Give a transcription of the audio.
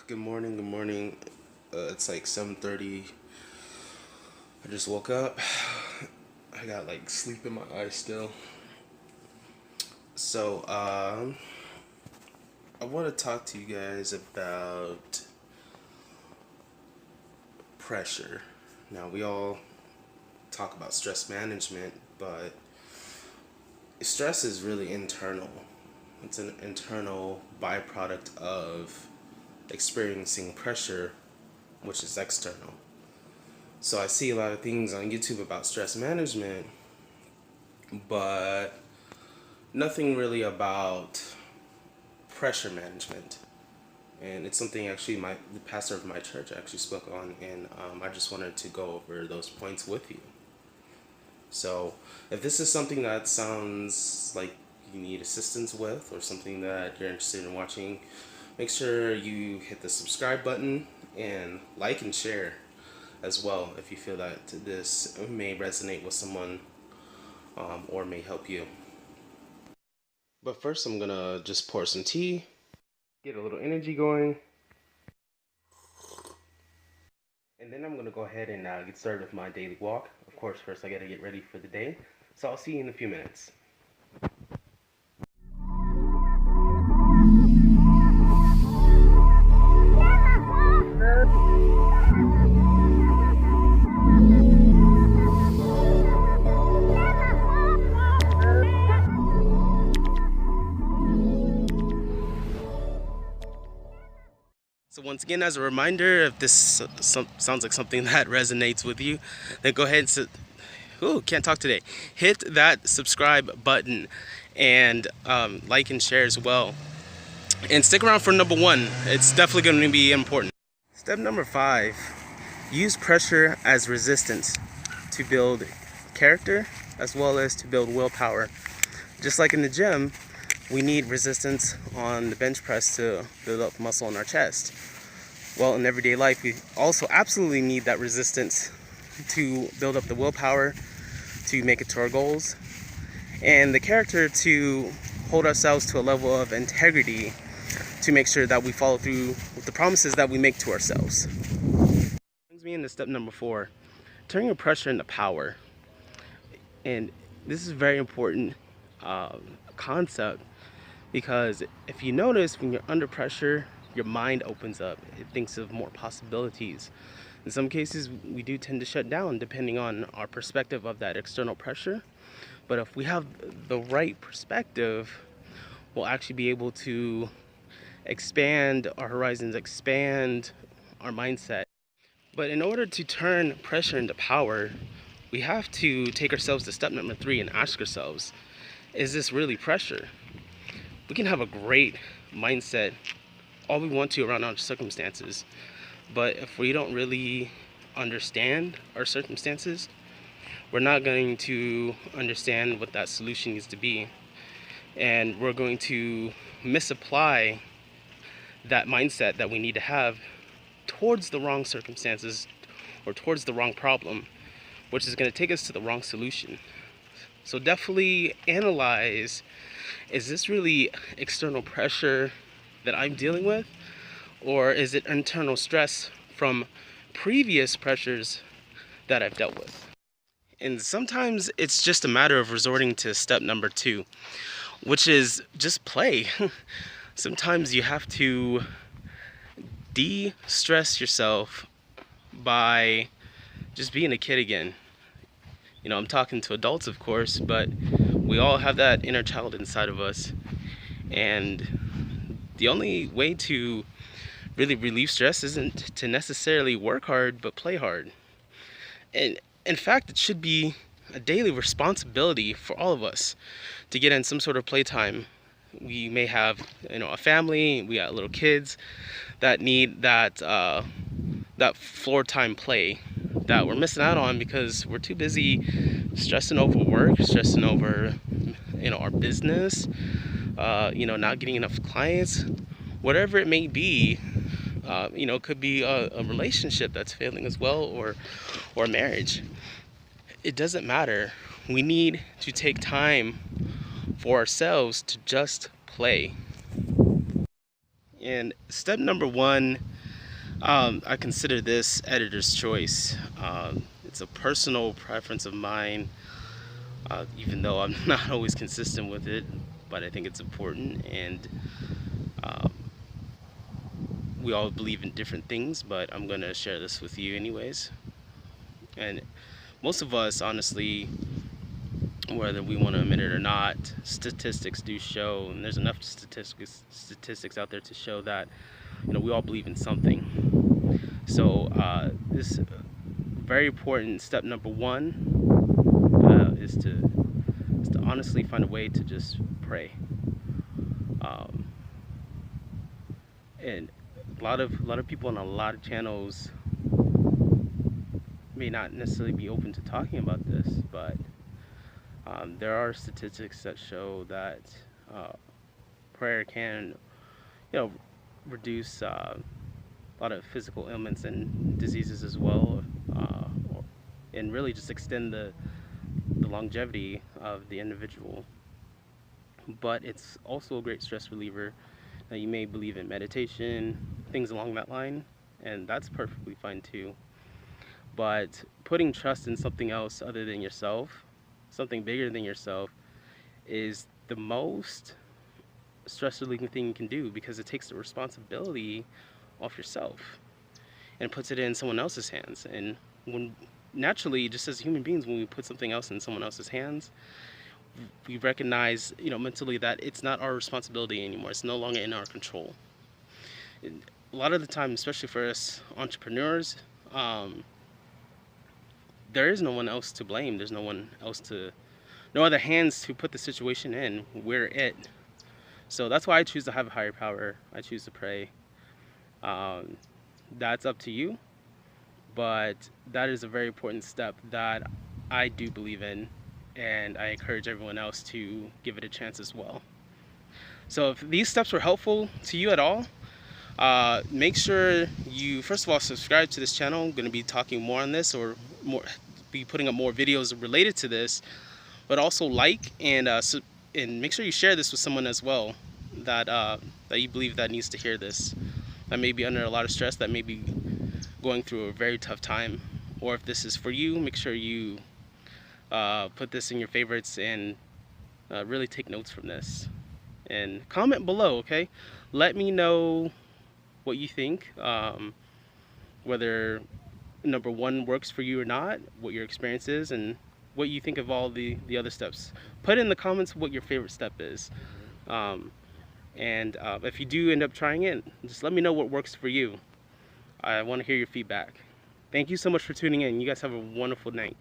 Good morning, good morning. It's like 7:30. I just woke up. I got like sleep in my eyes still. So, I want to talk to you guys about pressure. Now, we all talk about stress management, but stress is really internal. It's an internal byproduct of experiencing pressure, which is external. So I see a lot of things on YouTube about stress management, but nothing really about pressure management. And it's something actually the pastor of my church actually spoke on, and I just wanted to go over those points with you. So if this is something that sounds like you need assistance with, or something that you're interested in watching, make sure you hit the subscribe button and like and share as well if you feel that this may resonate with someone, or may help you. But first, I'm gonna just pour some tea, get a little energy going, and then I'm gonna go ahead and get started with my daily walk. Of course, first I gotta get ready for the day, so I'll see you in a few minutes. So once again, as a reminder, if this sounds like something that resonates with you, then go ahead and can't talk today. Hit that subscribe button and like and share as well. And stick around for number 1. It's definitely going to be important. Step number 5: use pressure as resistance to build character as well as to build willpower. Just like in the gym, we need resistance on the bench press to build up muscle in our chest. Well, in everyday life, we also absolutely need that resistance to build up the willpower to make it to our goals, and the character to hold ourselves to a level of integrity to make sure that we follow through with the promises that we make to ourselves. Brings me into step number 4: turning your pressure into power. And this is a very important concept, because if you notice, when you're under pressure, your mind opens up. It thinks of more possibilities. In some cases, we do tend to shut down depending on our perspective of that external pressure. But if we have the right perspective, we'll actually be able to expand our horizons, expand our mindset. But in order to turn pressure into power, we have to take ourselves to step number 3 and ask ourselves, is this really pressure? We can have a great mindset all we want to around our circumstances, but if we don't really understand our circumstances, we're not going to understand what that solution needs to be, and we're going to misapply that mindset that we need to have towards the wrong circumstances or towards the wrong problem, which is going to take us to the wrong solution. So definitely analyze, is this really external pressure that I'm dealing with, or is it internal stress from previous pressures that I've dealt with? And sometimes it's just a matter of resorting to step number 2, which is just play. Sometimes you have to de-stress yourself by just being a kid again. You know, I'm talking to adults, of course, but we all have that inner child inside of us. And the only way to really relieve stress isn't to necessarily work hard, but play hard. And in fact, it should be a daily responsibility for all of us to get in some sort of playtime. We may have, a family, we got little kids that need that floor time play that we're missing out on because we're too busy stressing over work, stressing over, our business, not getting enough clients, whatever it may be. It could be a relationship that's failing as well, or a marriage. It doesn't matter. We need to take time for ourselves to just play. And step number one, I consider this editor's choice. It's a personal preference of mine, even though I'm not always consistent with it, but I think it's important. And um, we all believe in different things, but I'm going to share this with you anyways. And most of us, honestly, whether we want to admit it or not, statistics do show, and there's enough statistics out there to show that, we all believe in something. So this very important step number one is to honestly find a way to just pray. And a lot of people on a lot of channels may not necessarily be open to talking about this, but there are statistics that show that prayer can, reduce a lot of physical ailments and diseases as well, and really just extend the longevity of the individual. But it's also a great stress reliever. Now, you may believe in meditation, things along that line, and that's perfectly fine too. But putting trust in something else other than yourself, something bigger than yourself, is the most stress relieving thing you can do, because it takes the responsibility off yourself and puts it in someone else's hands. And when naturally, just as human beings, when we put something else in someone else's hands, we recognize, mentally, that it's not our responsibility anymore. It's no longer in our control. And a lot of the time, especially for us entrepreneurs, there is no one else to blame. There's no other hands to put the situation in. We're it. So that's why I choose to have a higher power. I choose to pray. That's up to you, but that is a very important step that I do believe in, and I encourage everyone else to give it a chance as well. So if these steps were helpful to you at all, make sure you first of all subscribe to this channel. I'm going to be talking more on this, or be putting up more videos related to this, but also like and make sure you share this with someone as well that you believe that needs to hear this, that may be under a lot of stress, that may be going through a very tough time. Or if this is for you, make sure you put this in your favorites and really take notes from this. And comment below, okay? Let me know what you think, whether number one works for you or not, what your experience is, and what you think of all the other steps. Put in the comments what your favorite step is. And if you do end up trying it, just let me know what works for you. I want to hear your feedback. Thank you so much for tuning in. You guys have a wonderful night.